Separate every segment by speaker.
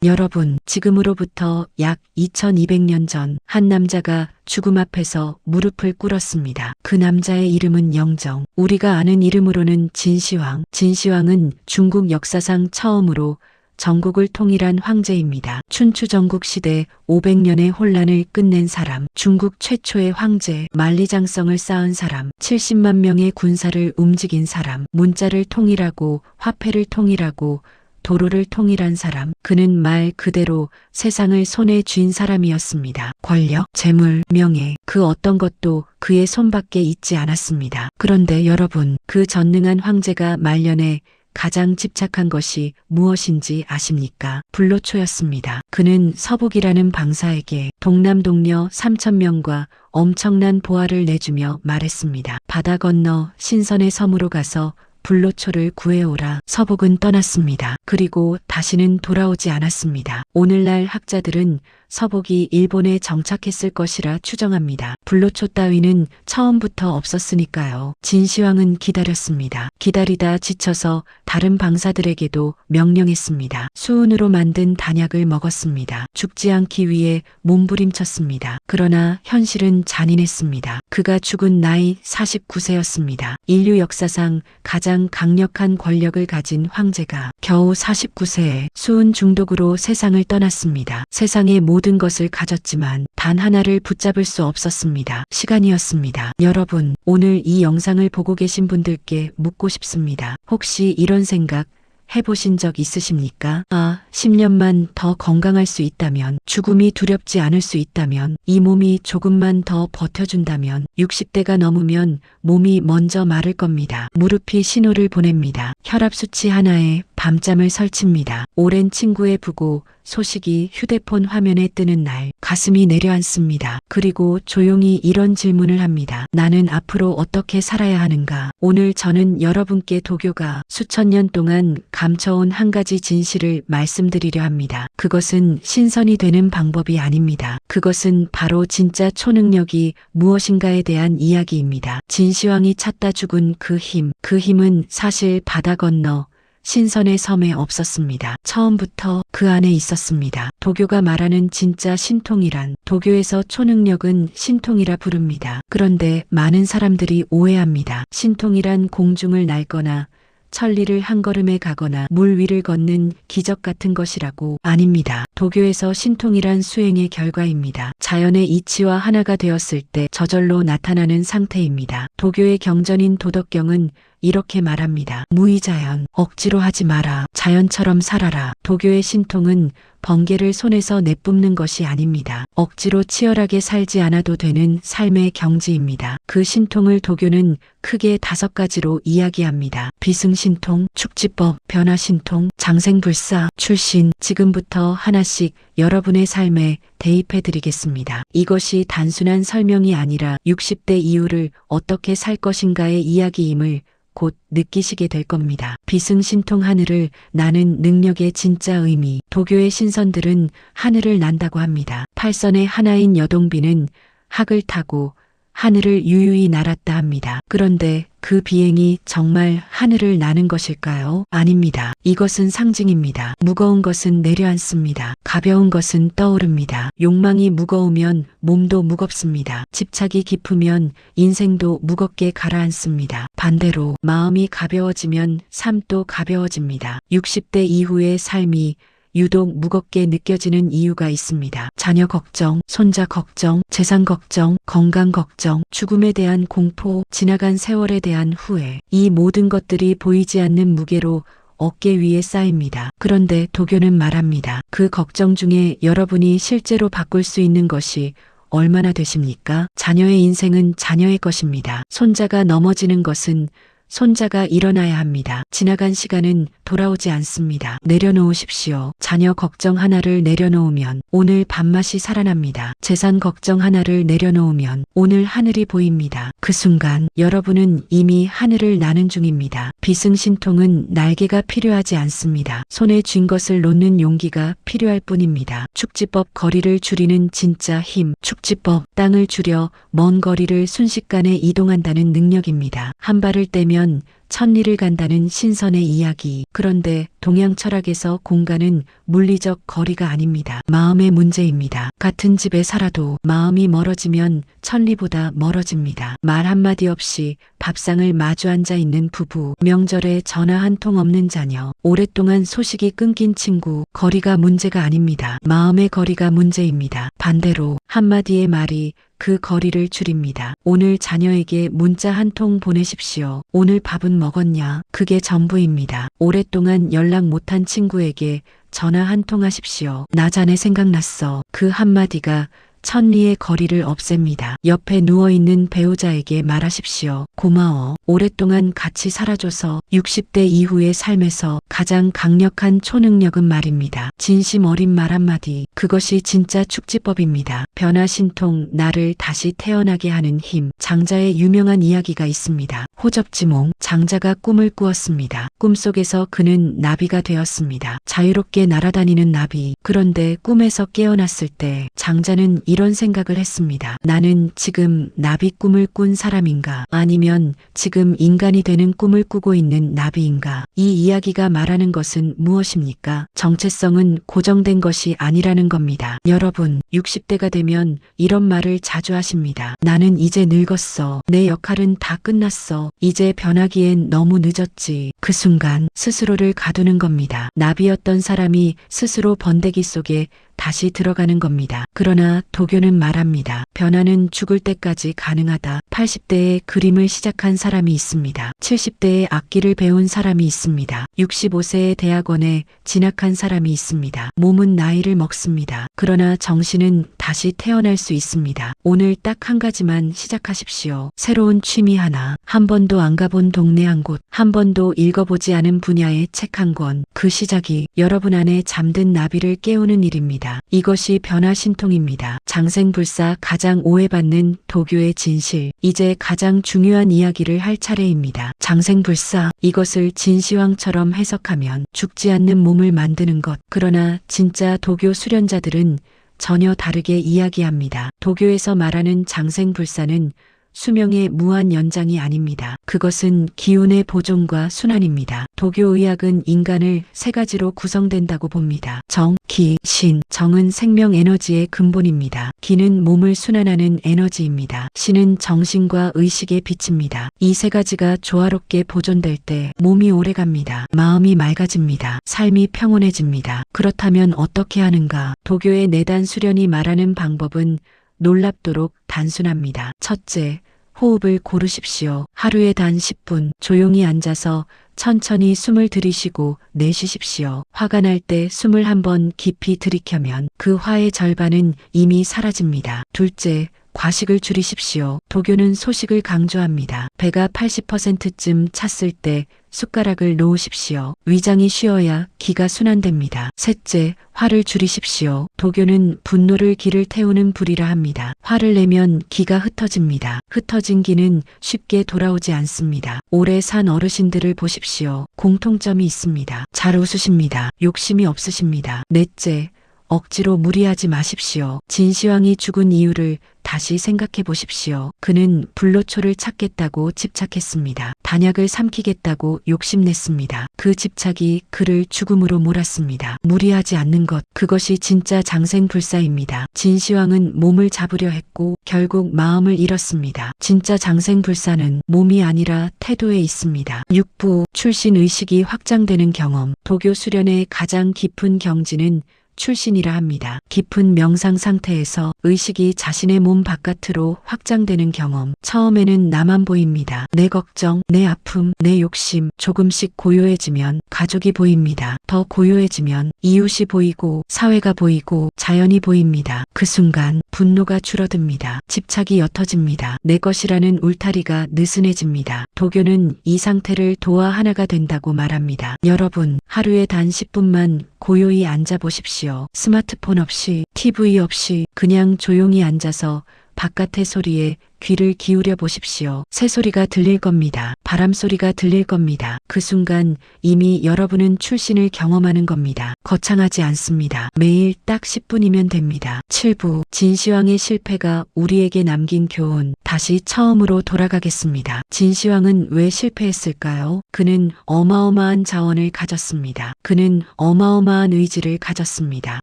Speaker 1: 여러분, 지금으로부터 약 2200년 전 한 남자가 죽음 앞에서 무릎을 꿇었습니다. 그 남자의 이름은 영정. 우리가 아는 이름으로는 진시황. 진시황은 중국 역사상 처음으로 전국을 통일한 황제입니다. 춘추 전국 시대 500년의 혼란을 끝낸 사람, 중국 최초의 황제, 만리장성을 쌓은 사람, 70만 명의 군사를 움직인 사람, 문자를 통일하고 화폐를 통일하고 도로를 통일한 사람, 그는 말 그대로 세상을 손에 쥔 사람이었습니다. 권력, 재물, 명예, 그 어떤 것도 그의 손밖에 있지 않았습니다. 그런데 여러분, 그 전능한 황제가 말년에 가장 집착한 것이 무엇인지 아십니까? 불로초였습니다. 그는 서북이라는 방사에게 동남동녀 3000명과 엄청난 보화를 내주며 말했습니다. 바다 건너 신선의 섬으로 가서 불로초를 구해오라. 서북은 떠났습니다. 그리고 다시는 돌아오지 않았습니다. 오늘날 학자들은 서북이 일본에 정착했을 것이라 추정합니다. 불로초 따위는 처음부터 없었으니까요. 진시황은 기다렸습니다. 기다리다 지쳐서 다른 방사들에게도 명령했습니다. 수은으로 만든 단약을 먹었습니다. 죽지 않기 위해 몸부림쳤습니다. 그러나 현실은 잔인했습니다. 그가 죽은 나이 49세였습니다. 인류 역사상 가장 강력한 권력을 가진 황제가 겨우 49세에 수은 중독으로 세상을 떠났습니다. 세상의 모든 것을 가졌지만 단 하나를 붙잡을 수 없었습니다. 시간이었습니다. 여러분, 오늘 이 영상을 보고 계신 분들께 묻고 싶습니다. 혹시 이런 생각 해보신 적 있으십니까? 10년만 더 건강할 수 있다면, 죽음이 두렵지 않을 수 있다면, 이 몸이 조금만 더 버텨준다면, 60대가 넘으면 몸이 먼저 마를 겁니다. 무릎이 신호를 보냅니다. 혈압 수치 하나에 밤잠을 설칩니다. 오랜 친구의 부고 소식이 휴대폰 화면에 뜨는 날, 가슴이 내려앉습니다. 그리고 조용히 이런 질문을 합니다. 나는 앞으로 어떻게 살아야 하는가? 오늘 저는 여러분께 도교가 수천 년 동안 감춰온 한 가지 진실을 말씀드리려 합니다. 그것은 신선이 되는 방법이 아닙니다. 그것은 바로 진짜 초능력이 무엇인가에 대한 이야기입니다. 진시황이 찾다 죽은 그 힘은 사실 바다 건너 신선의 섬에 없었습니다. 처음부터 그 안에 있었습니다. 도교가 말하는 진짜 신통이란, 도교에서 초능력은 신통이라 부릅니다. 그런데 많은 사람들이 오해합니다. 신통이란 공중을 날거나 천리를 한 걸음에 가거나 물 위를 걷는 기적 같은 것이라고. 아닙니다. 도교에서 신통이란 수행의 결과입니다. 자연의 이치와 하나가 되었을 때 저절로 나타나는 상태입니다. 도교의 경전인 도덕경은 이렇게 말합니다. 무의자연, 억지로 하지 마라. 자연처럼 살아라. 도교의 신통은 번개를 손에서 내뿜는 것이 아닙니다. 억지로 치열하게 살지 않아도 되는 삶의 경지입니다. 그 신통을 도교는 크게 5가지로 이야기합니다. 비승신통, 축지법, 변화신통, 장생불사, 출신. 지금부터 하나씩 여러분의 삶에 대입해 드리겠습니다. 이것이 단순한 설명이 아니라 60대 이후를 어떻게 살 것인가의 이야기임을 곧 느끼시게 될 겁니다. 비승신통 하늘을 나는 능력의 진짜 의미. 도교의 신선들은 하늘을 난다고 합니다. 팔선의 하나인 여동비는 학을 타고 하늘을 유유히 날았다 합니다. 그런데 그 비행이 정말 하늘을 나는 것일까요? 아닙니다. 이것은 상징입니다. 무거운 것은 내려앉습니다. 가벼운 것은 떠오릅니다. 욕망이 무거우면 몸도 무겁습니다. 집착이 깊으면 인생도 무겁게 가라앉습니다. 반대로 마음이 가벼워지면 삶도 가벼워집니다. 60대 이후의 삶이 유독 무겁게 느껴지는 이유가 있습니다. 자녀 걱정, 손자 걱정, 재산 걱정, 건강 걱정, 죽음에 대한 공포, 지나간 세월에 대한 후회. 이 모든 것들이 보이지 않는 무게로 어깨 위에 쌓입니다. 그런데 도교는 말합니다. 그 걱정 중에 여러분이 실제로 바꿀 수 있는 것이 얼마나 되십니까? 자녀의 인생은 자녀의 것입니다. 손자가 넘어지는 것은 손자가 일어나야 합니다. 지나간 시간은 돌아오지 않습니다. 내려놓으십시오. 자녀 걱정 하나를 내려놓으면 오늘 밥맛이 살아납니다. 재산 걱정 하나를 내려놓으면 오늘 하늘이 보입니다. 그 순간 여러분은 이미 하늘을 나는 중입니다. 비승신통은 날개가 필요하지 않습니다. 손에 쥔 것을 놓는 용기가 필요할 뿐입니다. 축지법 거리를 줄이는 진짜 힘. 축지법 땅을 줄여 먼 거리를 순식간에 이동한다는 능력입니다. 한 발을 떼면 가면 천리를 간다는 신선의 이야기. 그런데 동양 철학에서 공간은 물리적 거리가 아닙니다. 마음의 문제입니다. 같은 집에 살아도 마음이 멀어지면 천리보다 멀어집니다. 말 한마디 없이 밥상을 마주 앉아 있는 부부, 명절에 전화 한 통 없는 자녀, 오랫동안 소식이 끊긴 친구, 거리가 문제가 아닙니다. 마음의 거리가 문제입니다. 반대로 한마디의 말이 그 거리를 줄입니다. 오늘 자녀에게 문자 한 통 보내십시오. 오늘 밥은 먹었냐? 그게 전부입니다. 오랫동안 연락 못한 친구에게 전화 한 통 하십시오. 나 자네 생각났어. 그 한마디가 천리의 거리를 없앱니다. 옆에 누워있는 배우자에게 말하십시오. 고마워. 오랫동안 같이 살아줘서. 60대 이후의 삶에서 가장 강력한 초능력은 말입니다. 진심 어린 말 한마디. 그것이 진짜 축지법입니다. 변화신통, 나를 다시 태어나게 하는 힘. 장자의 유명한 이야기가 있습니다. 호접지몽. 장자가 꿈을 꾸었습니다. 꿈속에서 그는 나비가 되었습니다. 자유롭게 날아다니는 나비. 그런데 꿈에서 깨어났을 때 장자는 이런 생각을 했습니다. 나는 지금 나비 꿈을 꾼 사람인가? 아니면 지금 인간이 되는 꿈을 꾸고 있는 나비인가? 이 이야기가 말하는 것은 무엇입니까? 정체성은 고정된 것이 아니라는 겁니다. 여러분, 60대가 되면 이런 말을 자주 하십니다. 나는 이제 늙었어. 내 역할은 다 끝났어. 이제 변하기엔 너무 늦었지. 그 순간 스스로를 가두는 겁니다. 나비였던 사람이 스스로 번데기 속에 다시 들어가는 겁니다. 그러나 도교는 말합니다. 변화는 죽을 때까지 가능하다. 80대에 그림을 시작한 사람이 있습니다. 70대에 악기를 배운 사람이 있습니다. 65세에 대학원에 진학한 사람이 있습니다. 몸은 나이를 먹습니다. 그러나 정신은 다시 태어날 수 있습니다. 오늘 딱 한 가지만 시작하십시오. 새로운 취미 하나, 한 번도 안 가본 동네 한 곳, 한 번도 읽어보지 않은 분야의 책 한 권. 그 시작이 여러분 안에 잠든 나비를 깨우는 일입니다. 이것이 변화신통입니다. 장생불사, 가장 오해받는 도교의 진실. 이제 가장 중요한 이야기를 할 차례입니다. 장생불사, 이것을 진시황처럼 해석하면 죽지 않는 몸을 만드는 것. 그러나 진짜 도교 수련자들은 전혀 다르게 이야기합니다. 도교에서 말하는 장생불사는 수명의 무한 연장이 아닙니다. 그것은 기운의 보존과 순환입니다. 도교의학은 인간을 세 가지로 구성된다고 봅니다. 정, 기, 신. 정은 생명 에너지의 근본입니다. 기는 몸을 순환하는 에너지입니다. 신은 정신과 의식의 빛입니다. 이 세 가지가 조화롭게 보존될 때 몸이 오래갑니다. 마음이 맑아집니다. 삶이 평온해집니다. 그렇다면 어떻게 하는가? 도교의 내단 수련이 말하는 방법은 놀랍도록 단순합니다. 첫째, 호흡을 고르십시오. 하루에 단 10분 조용히 앉아서 천천히 숨을 들이쉬고 내쉬십시오. 화가 날 때 숨을 한번 깊이 들이켜면 그 화의 절반은 이미 사라집니다. 둘째, 과식을 줄이십시오. 도교는 소식을 강조합니다. 배가 80%쯤 찼을 때 숟가락을 놓으십시오. 위장이 쉬어야 기가 순환됩니다. 셋째, 화를 줄이십시오. 도교는 분노를 기를 태우는 불이라 합니다. 화를 내면 기가 흩어집니다. 흩어진 기는 쉽게 돌아오지 않습니다. 오래 산 어르신들을 보십시오. 공통점이 있습니다. 잘 웃으십니다. 욕심이 없으십니다. 넷째, 억지로 무리하지 마십시오. 진시황이 죽은 이유를 다시 생각해 보십시오. 그는 불로초를 찾겠다고 집착했습니다. 단약을 삼키겠다고 욕심냈습니다. 그 집착이 그를 죽음으로 몰았습니다. 무리하지 않는 것, 그것이 진짜 장생불사입니다. 진시황은 몸을 잡으려 했고 결국 마음을 잃었습니다. 진짜 장생불사는 몸이 아니라 태도에 있습니다. 육부, 출신 의식이 확장되는 경험. 도교 수련의 가장 깊은 경지는 출신이라 합니다. 깊은 명상 상태에서 의식이 자신의 몸 바깥으로 확장되는 경험. 처음에는 나만 보입니다. 내 걱정, 내 아픔, 내 욕심. 조금씩 고요해지면 가족이 보입니다. 더 고요해지면 이웃이 보이고 사회가 보이고 자연이 보입니다. 그 순간 분노가 줄어듭니다. 집착이 옅어집니다. 내 것이라는 울타리가 느슨해집니다. 도교는 이 상태를 도화 하나가 된다고 말합니다. 여러분, 하루에 단 10분만 고요히 앉아보십시오. 스마트폰 없이, TV 없이 그냥 조용히 앉아서 바깥의 소리에 귀를 기울여 보십시오. 새소리가 들릴 겁니다. 바람소리가 들릴 겁니다. 그 순간 이미 여러분은 출신을 경험하는 겁니다. 거창하지 않습니다. 매일 딱 10분이면 됩니다. 7부 진시황의 실패가 우리에게 남긴 교훈. 다시 처음으로 돌아가겠습니다. 진시황은 왜 실패했을까요? 그는 어마어마한 자원을 가졌습니다. 그는 어마어마한 의지를 가졌습니다.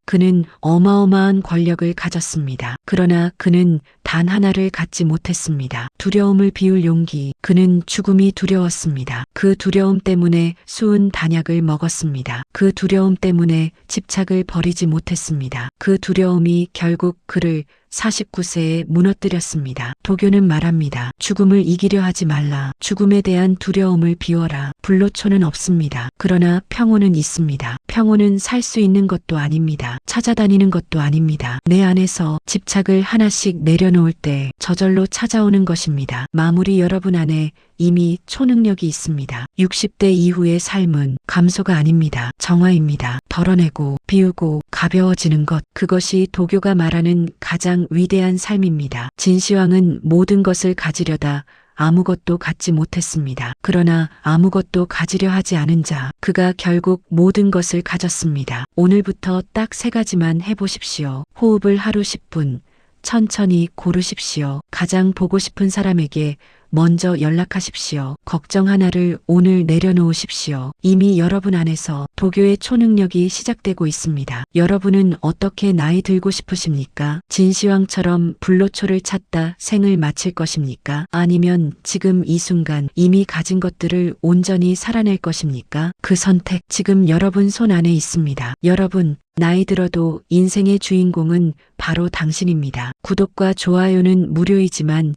Speaker 1: 그는 어마어마한 권력을 가졌습니다. 그러나 그는 단 하나를 갖지 못했습니다. 두려움을 비울 용기. 그는 죽음이 두려웠습니다. 그 두려움 때문에 수은 단약을 먹었습니다. 그 두려움 때문에 집착을 버리지 못했습니다. 그 두려움이 결국 그를 49세에 무너뜨렸습니다. 도교는 말합니다. 죽음을 이기려 하지 말라. 죽음에 대한 두려움을 비워라. 불로초는 없습니다. 그러나 평온은 있습니다. 평온은 살 수 있는 것도 아닙니다. 찾아다니는 것도 아닙니다. 내 안에서 집착을 하나씩 내려놓을 때 저절로 찾아오는 것입니다. 마무리 여러분 안에 이미 초능력이 있습니다. 60대 이후의 삶은 감소가 아닙니다. 정화입니다. 덜어내고 비우고 가벼워지는 것. 그것이 도교가 말하는 가장 위대한 삶입니다. 진시황은 모든 것을 가지려다 아무것도 갖지 못했습니다. 그러나 아무것도 가지려 하지 않은 자, 그가 결국 모든 것을 가졌습니다. 오늘부터 딱 3가지만 해보십시오. 호흡을 하루 10분, 천천히 고르십시오. 가장 보고 싶은 사람에게 먼저 연락하십시오. 걱정 하나를 오늘 내려놓으십시오. 이미 여러분 안에서 도교의 초능력이 시작되고 있습니다. 여러분은 어떻게 나이 들고 싶으십니까? 진시황처럼 불로초를 찾다 생을 마칠 것입니까? 아니면 지금 이 순간 이미 가진 것들을 온전히 살아낼 것입니까? 그 선택 지금 여러분 손 안에 있습니다. 여러분, 나이 들어도 인생의 주인공은 바로 당신입니다. 구독과 좋아요는 무료이지만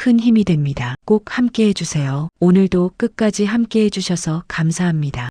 Speaker 1: 큰 힘이 됩니다. 꼭 함께 해주세요. 오늘도 끝까지 함께 해주셔서 감사합니다.